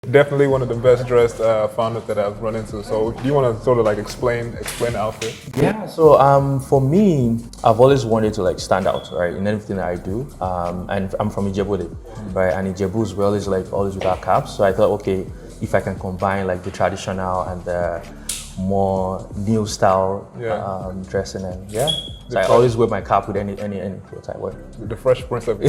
Definitely one of the best dressed founders that I've run into. So do you want to sort of like explain the outfit? Yeah, so for me, I've always wanted to like stand out, right, in everything that I do. And I'm from Ijebu, right, and Ijebus we always like always with our caps. So I thought, okay, if I can combine like the traditional and the more new style dressing, and so I always wear my cap with any clothes I wear. The Fresh Prince of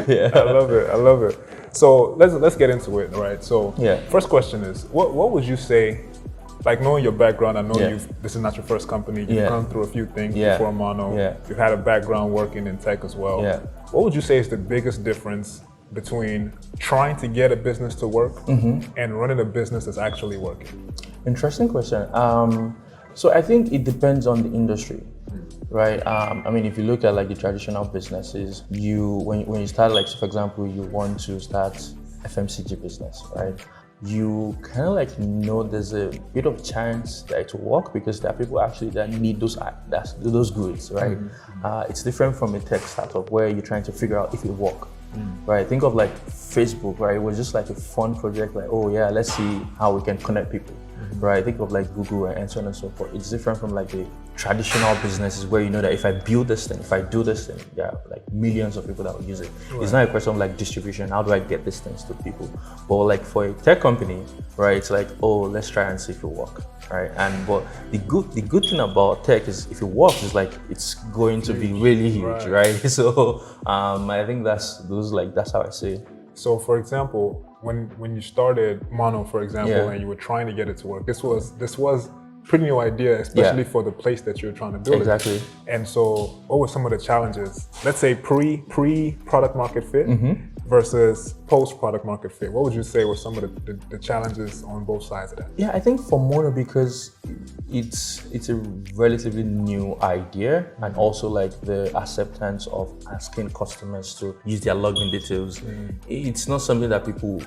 Yeah, I love it. So let's get into it, right? So first question is, what would you say, like knowing your background, I know this is not your first company, you've gone through a few things before Mono, you've had a background working in tech as well. What would you say is the biggest difference between trying to get a business to work and running a business that's actually working? Interesting question. So I think it depends on the industry. Right. I mean, if you look at like the traditional businesses, when you start, like, so for example, you want to start FMCG business, right? You kind of like know there's a bit of chance that it will work because there are people actually that need those goods, right? It's different from a tech startup where you're trying to figure out if it works. Right, think of like Facebook, right? It was just like a fun project, like, oh yeah, let's see how we can connect people, right? Think of like Google and so on and so forth. It's different from like the traditional businesses where you know that if I build this thing, if I do this thing, there are like millions of people that will use it. It's not a question of like distribution, how do I get these things to people? But like for a tech company, right, it's like, oh, let's try and see if it works, right? And but the good thing about tech is if it works, it's like it's going to be really huge, right? So I think that's how I see it. So for example, when you started Mono, for example, and you were trying to get it to work, this was pretty new idea, especially for the place that you're trying to build. Exactly. And so what were some of the challenges? Let's say pre product market fit versus post product market fit. What would you say were some of the challenges on both sides of that? Yeah, I think for Mono, because it's a relatively new idea, and also like the acceptance of asking customers to use their login details. It's not something that people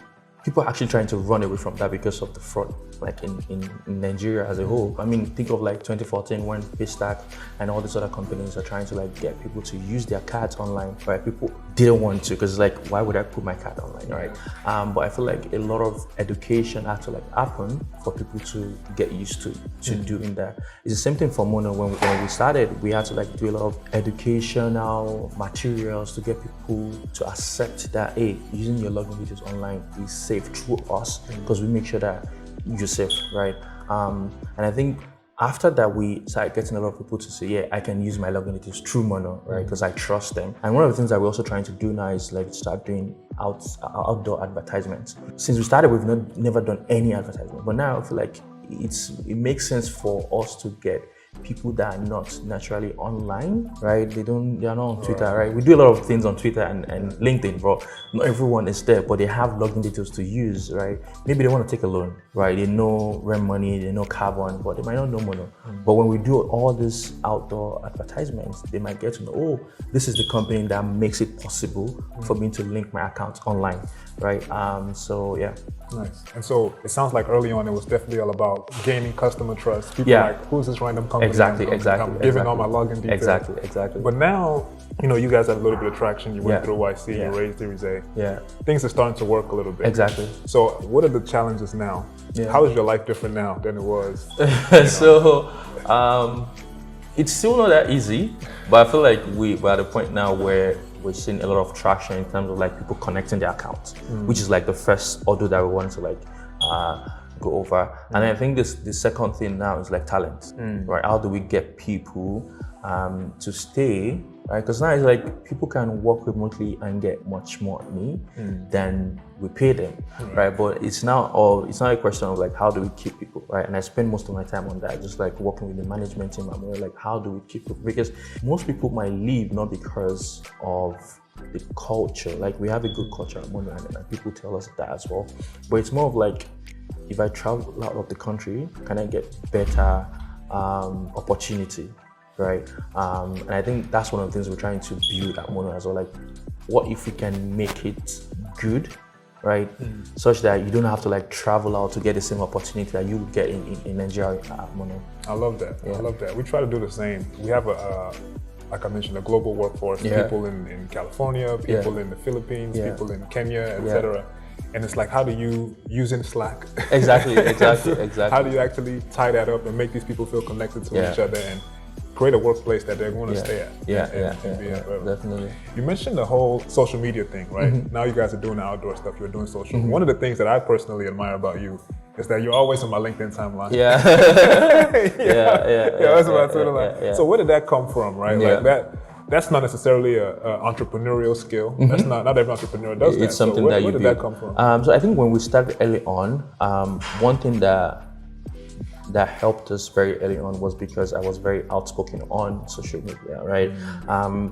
are actually trying to run away from that because of the fraud, like in Nigeria as a whole. I mean, think of like 2014 when Paystack and all these other companies are trying to like get people to use their cards online, right? People didn't want to because like, why would I put my card online, right? But I feel like a lot of education had to like happen for people to get used to doing that. It's the same thing for Mono. When we started, we had to like do a lot of educational materials to get people to accept that, hey, using your login details online is safe through us because we make sure that you're safe, right? And I think after that, we started getting a lot of people to say, yeah, I can use my login details through Mono, right? Because I trust them. And one of the things that we're also trying to do now is like start doing outdoor advertisements. Since we started, we've never done any advertisement, but now I feel like it makes sense for us to get people that are not naturally online, right? They are not on Twitter, right? We do a lot of things on Twitter and LinkedIn, but not everyone is there, but they have login details to use, right? Maybe they want to take a loan, right? They know rent money, they know carbon, but they might not know Mono. But when we do all these outdoor advertisements, they might get to know, oh, this is the company that makes it possible for me to link my account online, right? So yeah. Nice. And so it sounds like early on it was definitely all about gaining customer trust. People like, who's this random company? Exactly. I'm giving all my login details. Exactly. But now, you guys had a little bit of traction. You went through YC, you raised Series A. Things are starting to work a little bit. Exactly. So what are the challenges now? How is your life different now than it was? So it's still not that easy, but I feel like we're at a point now where we're seeing a lot of traction in terms of like people connecting their accounts, which is like the first order that we want to like go over. And I think the second thing now is like talent, right? How do we get people to stay, right? Because now it's like people can work remotely and get much more money than we pay them, right? But it's not a question of like, how do we keep people, right? And I spend most of my time on that, just like working with the management team. I'm like, how do we keep people? Because most people might leave not because of the culture. Like we have a good culture at Mono, and people tell us that as well. But it's more of like, if I travel out of the country, can I get better opportunity, right? And I think that's one of the things we're trying to build at Mono as well. Like, what if we can make it good, right? Such that you don't have to like travel out to get the same opportunity that you would get in Nigeria at Mono. I love that. I love that. We try to do the same. We have like I mentioned, a global workforce. People in California, people in the Philippines, people in Kenya, etc. And it's like, how do you, using Slack? Exactly. How do you actually tie that up and make these people feel connected to each other and create a workplace that they're going to stay at? Definitely. You mentioned the whole social media thing, right? Now you guys are doing the outdoor stuff, you're doing social. One of the things that I personally admire about you is that you're always on my LinkedIn timeline. So where did that come from, right? Like that's not necessarily a entrepreneurial skill. That's not every entrepreneur does that. It's something that you where did that come from? So I think when we started early on, one thing that helped us very early on was because I was very outspoken on social media, right?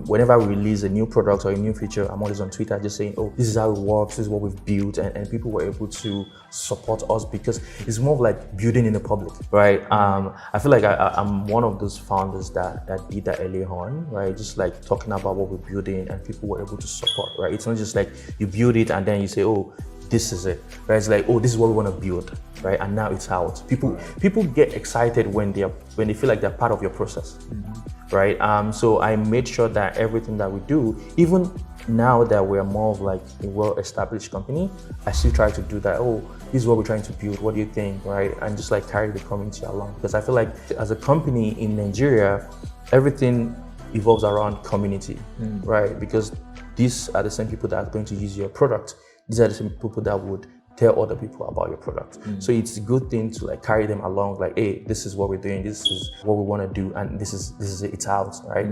Whenever we release a new product or a new feature, I'm always on Twitter just saying, oh, this is how it works, this is what we've built, and people were able to support us because it's more of like building in the public, right? I feel like I'm one of those founders that did that early on, right? Just like talking about what we're building and people were able to support, right? It's not just like you build it and then you say, oh, this is it, right? It's like, oh, this is what we want to build, right? And now it's out. People get excited when they feel like they're part of your process, right? So I made sure that everything that we do, even now that we're more of like a well-established company, I still try to do that. Oh, this is what we're trying to build. What do you think, right? And just like carry the community along, because I feel like as a company in Nigeria, everything evolves around community, right? Because these are the same people that are going to use your product. These are the same people that would tell other people about your product. So it's a good thing to like carry them along, like, hey, this is what we're doing, this is what we want to do, and this is it's out, right?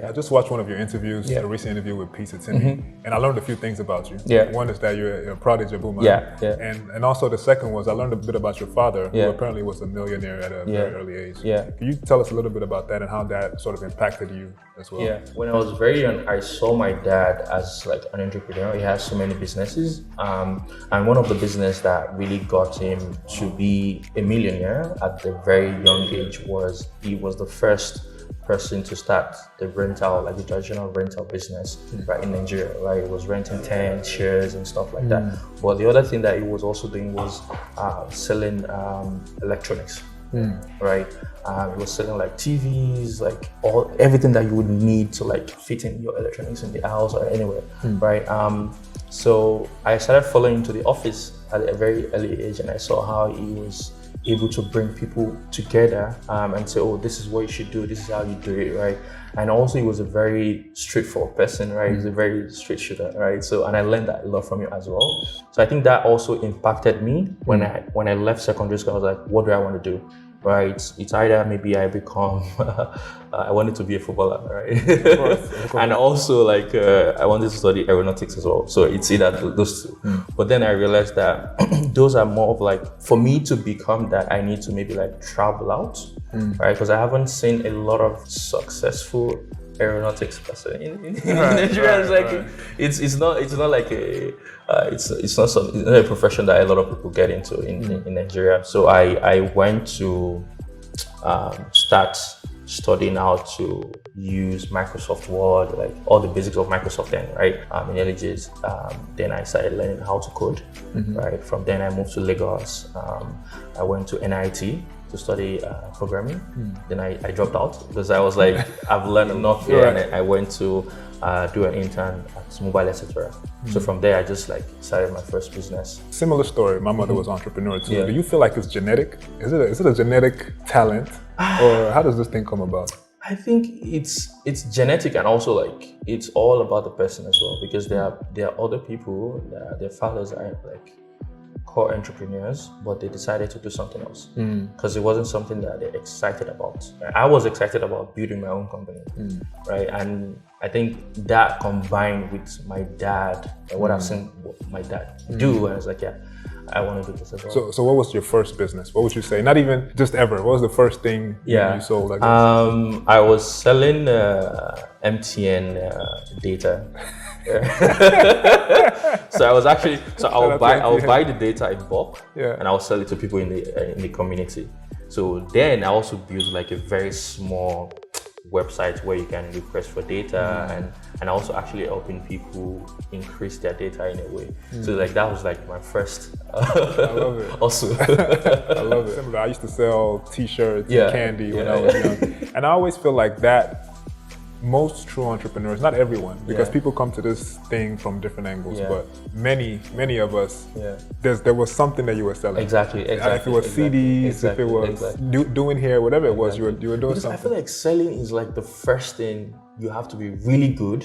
I just watched one of your interviews, a recent interview with Pizza Timmy, and I learned a few things about you. One is that you're a prodigy woman. And also the second was I learned a bit about your father, who apparently was a millionaire at a very early age. Can you tell us a little bit about that and how that sort of impacted you as well? When I was very young, I saw my dad as like an entrepreneur. He has so many businesses, and one of the business that really got him to be a millionaire at the very young age was he was the first person to start the rental, like the traditional rental business, right, in Nigeria, right? He was renting tents, shares and stuff like that. But the other thing that he was also doing was selling electronics, right? He was selling like TVs, like everything that you would need to like fit in your electronics in the house or anywhere, right? So I started following him to the office at a very early age, and I saw how he was able to bring people together and say, oh, this is what you should do, this is how you do it, right? And also he was a very straightforward person, right? He's a very straight shooter, right? So, and I learned that a lot from him as well. So I think that also impacted me when I left secondary school. I was like, what do I want to do? Right, it's either maybe I become, I wanted to be a footballer, right? Of course. And also like I wanted to study aeronautics as well. So it's either those two. But then I realized that those are more of like, for me to become that, I need to maybe like travel out, right? Because I haven't seen a lot of successful aeronautics person in Nigeria. It's not like it's not a profession that a lot of people get into in Nigeria. So I went to start studying how to use Microsoft Word, like all the basics of Microsoft then, right? In early days. Then I started learning how to code, right? From then I moved to Lagos. I went to NIT to study programming. Then I dropped out because I was like, I've learned enough here, and I went to do an intern at Mobile, etc. So from there, I just like started my first business. Similar story. My mother was an entrepreneur too. Do you feel like it's genetic? Is it a genetic talent, or how does this thing come about? I think it's genetic, and also like it's all about the person as well, because there are other people that their fathers are like core entrepreneurs, but they decided to do something else because it wasn't something that they're excited about. I was excited about building my own company, right? And I think that combined with my dad and what I've seen my dad do, and I was like, yeah, I want to do this as well. So what was your first business? What would you say? Not even just ever. What was the first thing you sold? I was selling MTN data. So I was actually I'll buy the data in bulk, and I'll sell it to people in the community. So then I also built like a very small website where you can request for data, and also actually helping people increase their data in a way. So like that was like my first. I love it. Also, I love it. Similar, I used to sell T-shirts and candy when I was young, and I always feel like that most true entrepreneurs, not everyone, because people come to this thing from different angles, but many of us, there was something that you were selling. Exactly. If it was CDs, if it was doing hair, whatever it was, you were doing because something. I feel like selling is like the first thing you have to be really good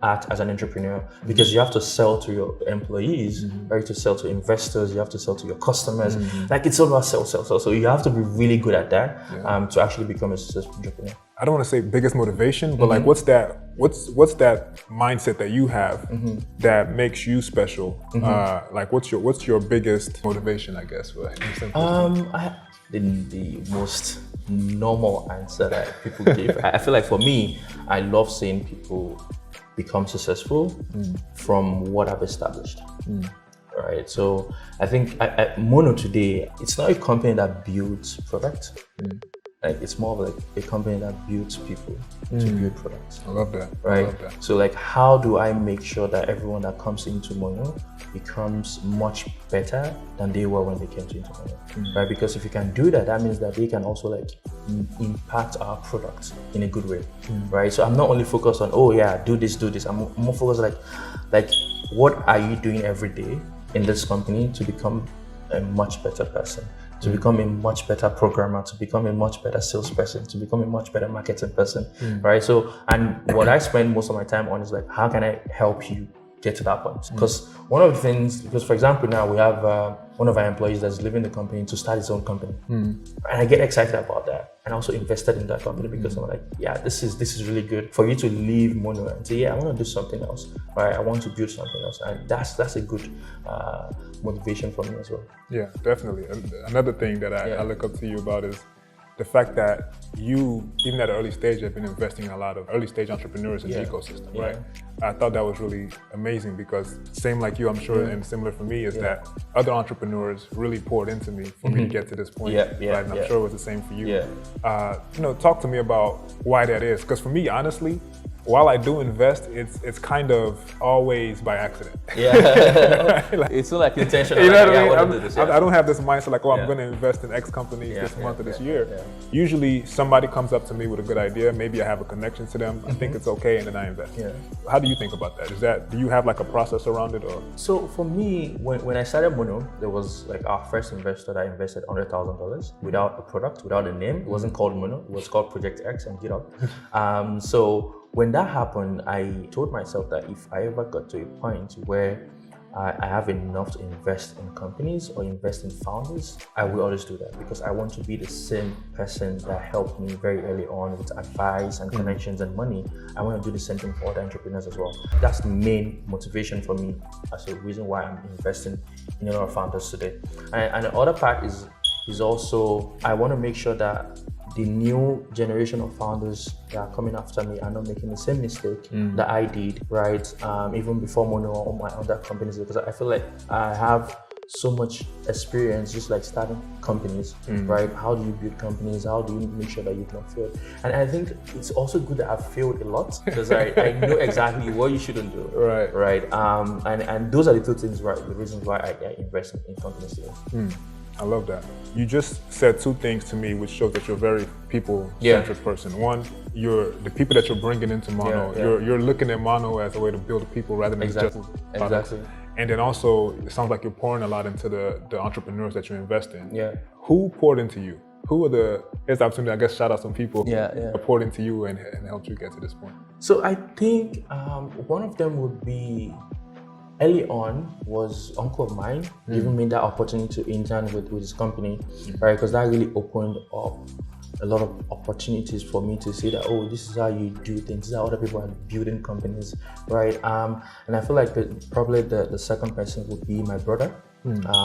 at as an entrepreneur, because you have to sell to your employees, right? To sell to investors, you have to sell to your customers. Like it's all about sell. So you have to be really good at that to actually become a successful entrepreneur. I don't want to say biggest motivation, but like what's that mindset that you have that makes you special? Like what's your biggest motivation, I guess? The most normal answer that people give. I feel like for me, I love seeing people become successful from what I've established. Right. So I think Mono today, it's not a company that builds products. Like it's more of like a company that builds people to build products. I love that. Right. I love that. So like, how do I make sure that everyone that comes into Mono becomes much better than they were when they came to Mono? Right. Because if you can do that, that means that they can also like impact our product in a good way. Right. So I'm not only focused on, oh yeah, do this. I'm more focused like what are you doing every day in this company to become a much better person, to become a much better programmer, to become a much better salesperson, to become a much better marketing person, right? So, and what I spend most of my time on is like, how can I help you get to that point? Because one of the things, because for example, now we have one of our employees that's leaving the company to start his own company. And I get excited about that. And also invested in that company because I'm like, yeah, this is really good for you to leave Mono and say, yeah, I want to do something else, right? I want to build something else. And that's a good motivation for me as well. Yeah, definitely. Another thing that I look up to you about is the fact that you, even at an early stage, have been investing in a lot of early stage entrepreneurs in the ecosystem, right? I thought that was really amazing because same like you, I'm sure, and similar for me, is that other entrepreneurs really poured into me for me to get to this point, right? And I'm sure it was the same for you. You know, talk to me about why that is, because for me, honestly, while I do invest, it's kind of always by accident. Like, it's not like intentional. You know what I mean? I want to do this. I don't have this mindset like, oh, I'm going to invest in X company this month or this year. Usually somebody comes up to me with a good idea. Maybe I have a connection to them. I think it's okay, and then I invest. How do you think about that? Do you have like a process around it, or? So for me, when I started Mono, there was like our first investor that invested $100,000 without a product, without a name. It wasn't called Mono. It was called Project X and GitHub. So when that happened, I told myself that if I ever got to a point where I have enough to invest in companies or invest in founders, I will always do that because I want to be the same person that helped me very early on with advice and connections and money. I want to do the same thing for other entrepreneurs as well. That's the main motivation for me as a reason why I'm investing in a lot of founders today. And the other part is also, I want to make sure that the new generation of founders that are coming after me are not making the same mistake that I did, right? Even before Mono or my other companies, because I feel like I have so much experience just like starting companies, right? How do you build companies? How do you make sure that you've not failed? And I think it's also good that I've failed a lot because I know exactly what you shouldn't do, right? And those are the two things, right? The reasons why I invest in companies today. I love that. You just said two things to me, which shows that you're a very people-centric person. One, you're the people that you're bringing into Mono. You're looking at Mono as a way to build people rather than just products. And then also, it sounds like you're pouring a lot into the entrepreneurs that you invest in. Who poured into you? Who are here's the opportunity, I guess, shout out some people who poured into you and helped you get to this point. So I think one of them would be, early on was uncle of mine giving me that opportunity to intern with his company, right? Because that really opened up a lot of opportunities for me to see that, oh, this is how you do things, this is how other people are building companies, right? And I feel like probably the second person would be my brother.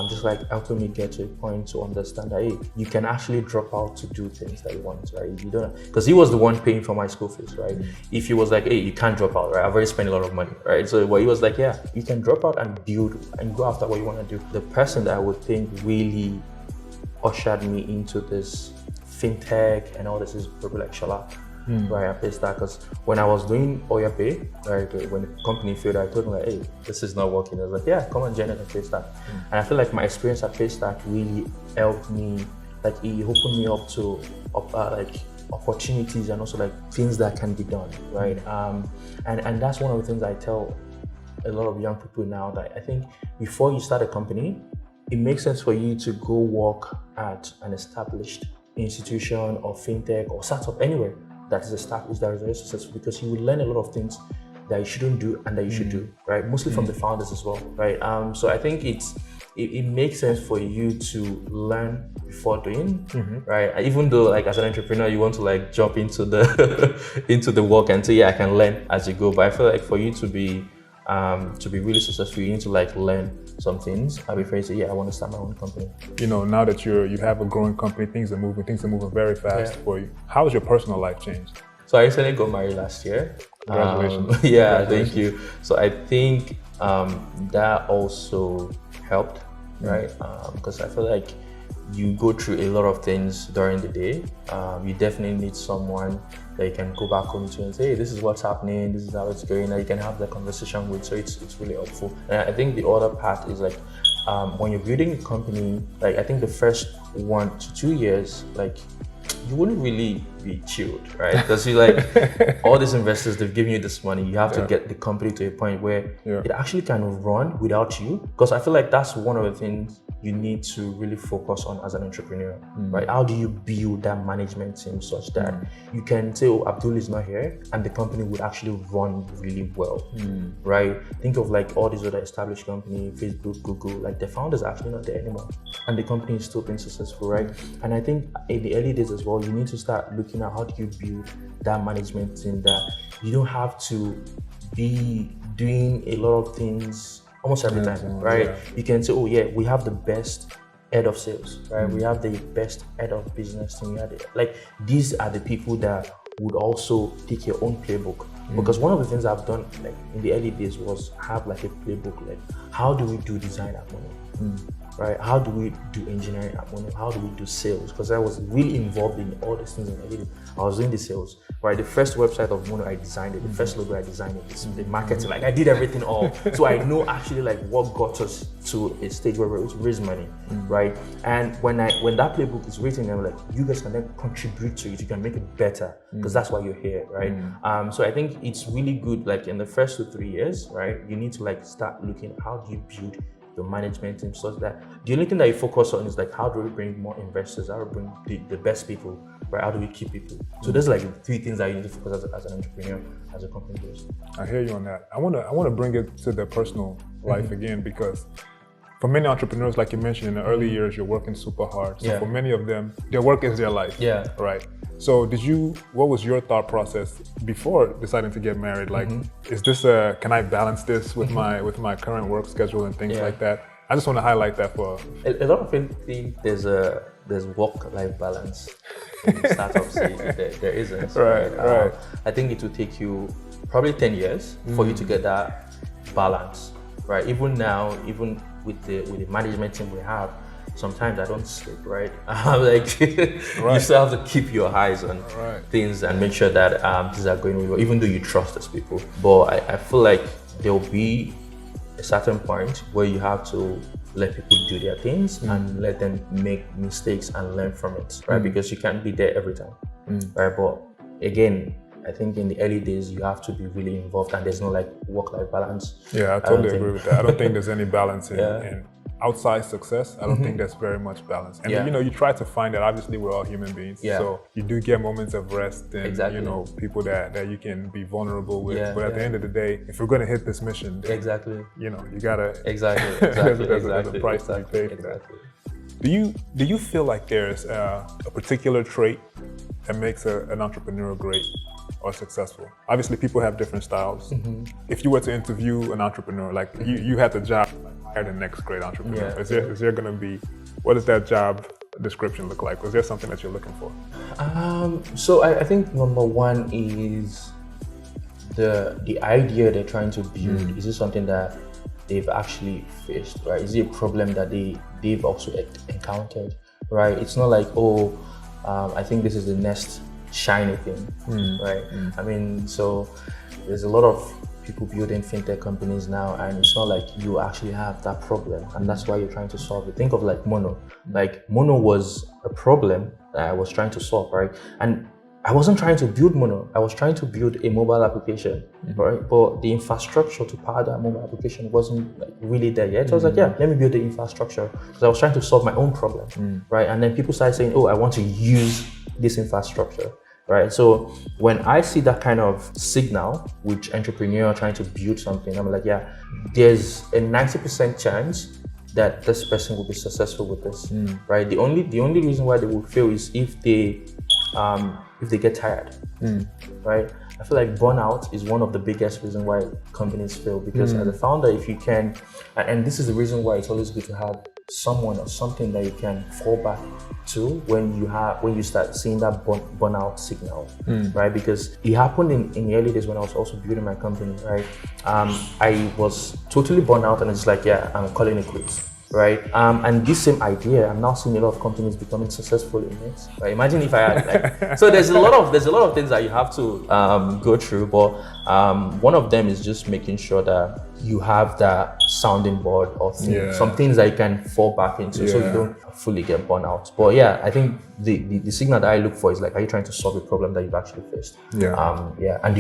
Just like helping me get to a point to understand that, hey, you can actually drop out to do things that you want, right? You don't, because he was the one paying for my school fees, right? If he was like, hey, you can't drop out, right? I've already spent a lot of money, right? So he was like, yeah, you can drop out and build and go after what you want to do. The person that I would think really ushered me into this fintech and all this is probably like Shala. Right, at Paystack, because when I was doing Oya Pay, right, when the company failed, I told him like, hey, this is not working. I was like, yeah, come and join it at Paystack. And I feel like my experience at Paystack really helped me, like it opened me up to like opportunities and also like things that can be done, right? And that's one of the things I tell a lot of young people now, that I think before you start a company, it makes sense for you to go work at an established institution or fintech or startup anywhere that is established, that is very successful, because you will learn a lot of things that you shouldn't do and that you should do, right? Mostly from the founders as well, right? So I think it makes sense for you to learn before doing, right? Even though like as an entrepreneur, you want to like jump into the into the work and say, yeah, I can learn as you go. But I feel like for you to be really successful, you need to like learn some things. I'll be afraid to say, yeah, I want to start my own company. You know, now that you have a growing company, things are moving very fast for you. How has your personal life changed? So I recently got married last year. Congratulations. Yeah, Congratulations. Thank you. So I think that also helped, right? Because I feel like you go through a lot of things during the day. You definitely need someone that you can go back home to and say, hey, this is what's happening, this is how it's going, and you can have that conversation with. So it's really helpful. And I think the other part is like when you're building a company, like I think the first 1 to 2 years, like you wouldn't really be chilled, right? Because you like all these investors, they've given you this money. You have to get the company to a point where it actually kind of run without you. Because I feel like that's one of the things you need to really focus on as an entrepreneur, right? How do you build that management team such that you can say, oh, Abdul is not here, and the company would actually run really well, right? Think of like all these other established companies, Facebook, Google, like the founders are actually not there anymore, and the company is still being successful, right? And I think in the early days as well, you need to start looking at how do you build that management team that you don't have to be doing a lot of things almost every time, right? You can say, oh yeah, we have the best head of sales, right? We have the best head of business team. Like these are the people that would also take your own playbook. Because one of the things I've done like in the early days was have like a playbook, like how do we do design at Mono? Right? How do we do engineering at Mono? How do we do sales? Because I was really involved in all these things I was doing the sales, right? The first website of Mono, I designed it. The first logo, I designed it. The marketing, like I did everything all. So I know actually like what got us to a stage where we raise money, right? And when that playbook is written, I'm like, you guys can then contribute to it. You can make it better because that's why you're here, right? So I think it's really good, like in the first 2 to 3 years, right? You need to like start looking at how do you build your management team such that the only thing that you focus on is like how do we bring more investors, how do we bring the best people, right? How do we keep people? So there's like 3 things that you need to focus as an entrepreneur, as a company goes. I hear you on that. I want to bring it to the personal life again, because for many entrepreneurs, like you mentioned, in the early years, you're working super hard. So for many of them, their work is their life. Yeah. Right. So what was your thought process before deciding to get married? Like, is this can I balance this with my current work schedule and things like that? I just want to highlight that for a lot of people think there's work-life balance in the startup stage. There isn't. Right. I think it will take you probably 10 years for you to get that balance, right? Even now, even with the management team we have, sometimes I don't sleep, right? Like you still have to keep your eyes on things and make sure that things are going well, even though you trust those people. But I feel like there'll be a certain point where you have to let people do their things and let them make mistakes and learn from it, right? Because you can't be there every time, right? But again, I think in the early days, you have to be really involved and there's no like work-life balance. Yeah, I totally agree with that. I don't think there's any balance in outside success. I don't think that's very much balance. And you know, you try to find that. Obviously, we're all human beings. So you do get moments of rest and you know, people that you can be vulnerable with. But at the end of the day, if we're gonna hit this mission, then, you know, you gotta there's a price to be paid for that. Do you feel like there's a particular trait that makes an entrepreneur great or successful? Obviously, people have different styles. If you were to interview an entrepreneur, like you had the job, hire the next great entrepreneur. Is there going to be, what does that job description look like? Was there something that you're looking for? So I think number one is the idea they're trying to build. Is it something that they've actually faced, right? Is it a problem that they've also encountered, right? It's not like, oh, I think this is the next shiny thing, right? I mean, so there's a lot of people building fintech companies now, and it's not like you actually have that problem, and that's why you're trying to solve it. Think of like Mono. Like Mono was a problem that I was trying to solve, right? And I wasn't trying to build mono. I was trying to build a mobile application, right? But the infrastructure to power that mobile application wasn't like really there yet. So I was like, yeah, let me build the infrastructure, because I was trying to solve my own problem, right? And then people started saying, oh, I want to use this infrastructure, right? So when I see that kind of signal, which entrepreneur trying to build something, I'm like, yeah, there's a 90% chance that this person will be successful with this, right? The only reason why they will fail is if they get tired, right? I feel like burnout is one of the biggest reasons why companies fail, because as a founder, if you can, and this is the reason why it's always good to have someone or something that you can fall back to when you start seeing that burnout signal, right? Because it happened in the early days when I was also building my company, right? I was totally burnt out, and it's like, yeah, I'm calling it quits. Right, and this same idea, I'm now seeing a lot of companies becoming successful in it. Right, imagine if I had like, so there's a lot of things that you have to go through, but one of them is just making sure that you have that sounding board of things, some things that you can fall back into, so you don't fully get burnt out. But yeah, I think the signal that I look for is like, are you trying to solve a problem that you've actually faced? And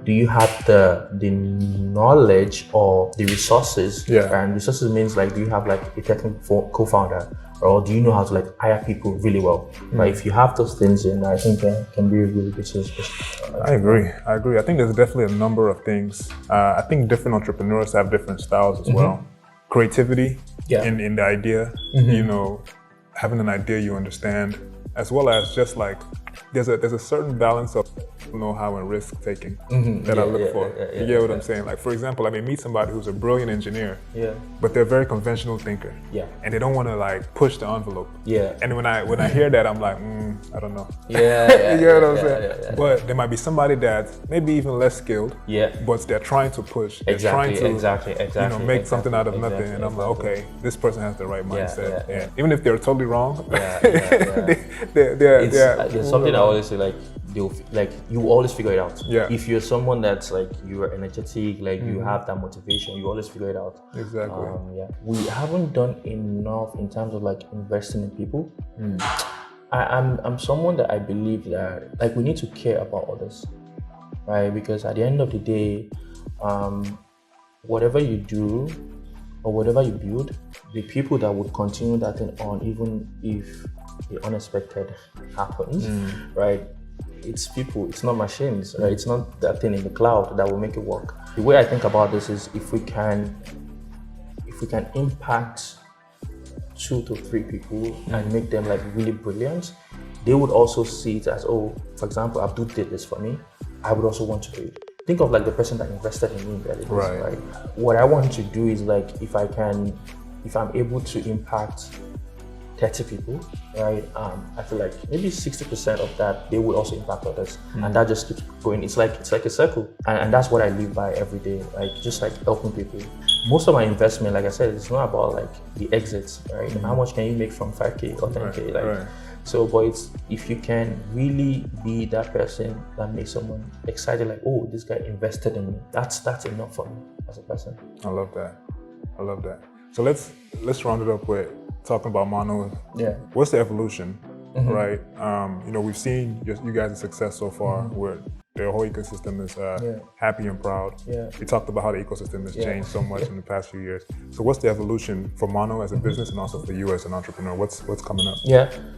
do you have the knowledge or the resources? And resources means like, do you have like a technical co-founder, or do you know how to like hire people really well? Right? If you have those things, then I think it can be a really good business. I agree. I think there's definitely a number of things. I think different entrepreneurs have different styles as well. Creativity in the idea, you know, having an idea you understand, as well as just like, there's a certain balance of know-how and risk taking that I look for. You get what I'm saying? Like, for example, I may meet somebody who's a brilliant engineer, but they're a very conventional thinker, and they don't want to like push the envelope. And when I hear that, I'm like, I don't know. You get what I'm saying? But there might be somebody that's maybe even less skilled, but they're trying to push. They're trying to you know, make something out of nothing. And I'm like, okay, this person has the right mindset. Even if they're totally wrong, there's something I always say, like, you always figure it out. If you're someone that's like, you are energetic, like you have that motivation, you always figure it out. Exactly. We haven't done enough in terms of like investing in people. I'm someone that I believe that like we need to care about others, right? Because at the end of the day, whatever you do or whatever you build, the people that would continue that thing on, even if the unexpected happens, right? It's people, it's not machines, right? It's not that thing in the cloud that will make it work. The way I think about this is, if we can impact 2 to 3 people and make them like really brilliant, they would also see it as, oh, for example, Abdul did this for me, I would also want to do it. Think of like the person that invested in me, right? What I want to do is like, if I'm able to impact 30 people, right? I feel like maybe 60% of that, they will also impact others, and that just keeps going. It's like a circle, and that's what I live by every day, like just like helping people. Most of my investment, like I said, it's not about like the exits, right? And how much can you make from 5K or 10K, So, but it's, if you can really be that person that makes someone excited, like, oh, this guy invested in me, that's enough for me as a person. I love that. So let's round it up with talking about Mono. What's the evolution, right? You know, we've seen you guys' success so far, where the whole ecosystem is happy and proud. We talked about how the ecosystem has changed so much in the past few years. So what's the evolution for Mono as a business, and also for you as an entrepreneur? What's coming up?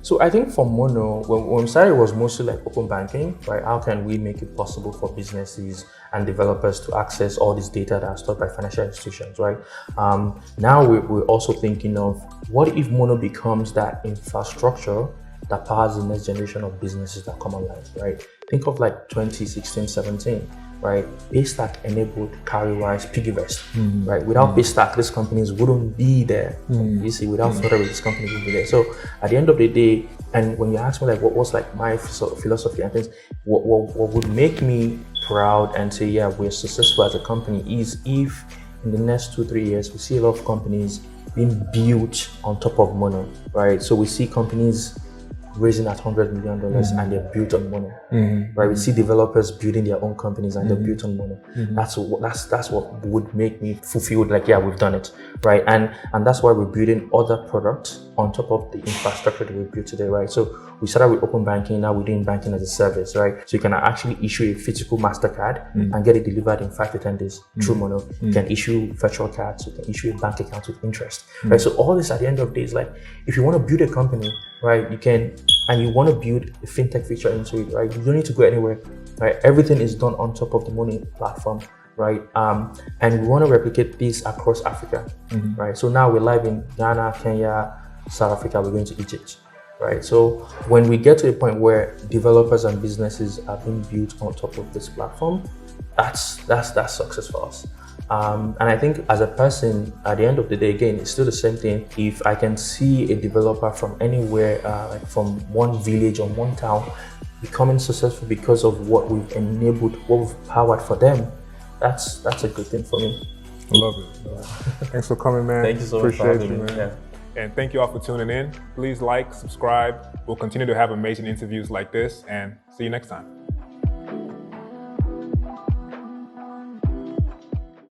So I think for Mono, when we started, it was mostly like open banking, right? How can we make it possible for businesses and developers to access all this data that are stored by financial institutions, right? Now we're also thinking of, what if Mono becomes that infrastructure that powers the next generation of businesses that come online, right? Think of like 2016, 17, right? Paystack enabled Carrywise, Piggyvest, right? Without Paystack, these companies wouldn't be there. You see, without Flutterwave, these companies wouldn't be there. So at the end of the day, and when you ask me like what was like my philosophy and things, what would make me proud and say, yeah, we're successful as a company, is if in the next 2-3 years, we see a lot of companies being built on top of Mono, right? So we see companies raising at $100 million and they're built on Mono, right? We see developers building their own companies and they're built on Mono. That's what would make me fulfilled, like, yeah, we've done it, right? And that's why we're building other products on top of the infrastructure that we built today, right? So we started with open banking, now we're doing banking as a service, right? So you can actually issue a physical MasterCard and get it delivered in 5 to 10 days through Mono. You can issue virtual cards, you can issue a bank account with interest, right? So all this at the end of the day is like, if you want to build a company, right, you can, and you want to build a fintech feature into it, right? You don't need to go anywhere, right? Everything is done on top of the Money platform, right? And we want to replicate this across Africa, right? So now we're live in Ghana, Kenya, South Africa, we're going to Egypt, right? So when we get to a point where developers and businesses are being built on top of this platform, that's success for us. And I think as a person, at the end of the day, again, it's still the same thing. If I can see a developer from anywhere, like from one village or one town, becoming successful because of what we've enabled, what we've powered for them, that's a good thing for me. I love it. Thanks for coming, man. Thank you so much for having me, man. Yeah. And thank you all for tuning in. Please like, subscribe. We'll continue to have amazing interviews like this, and see you next time.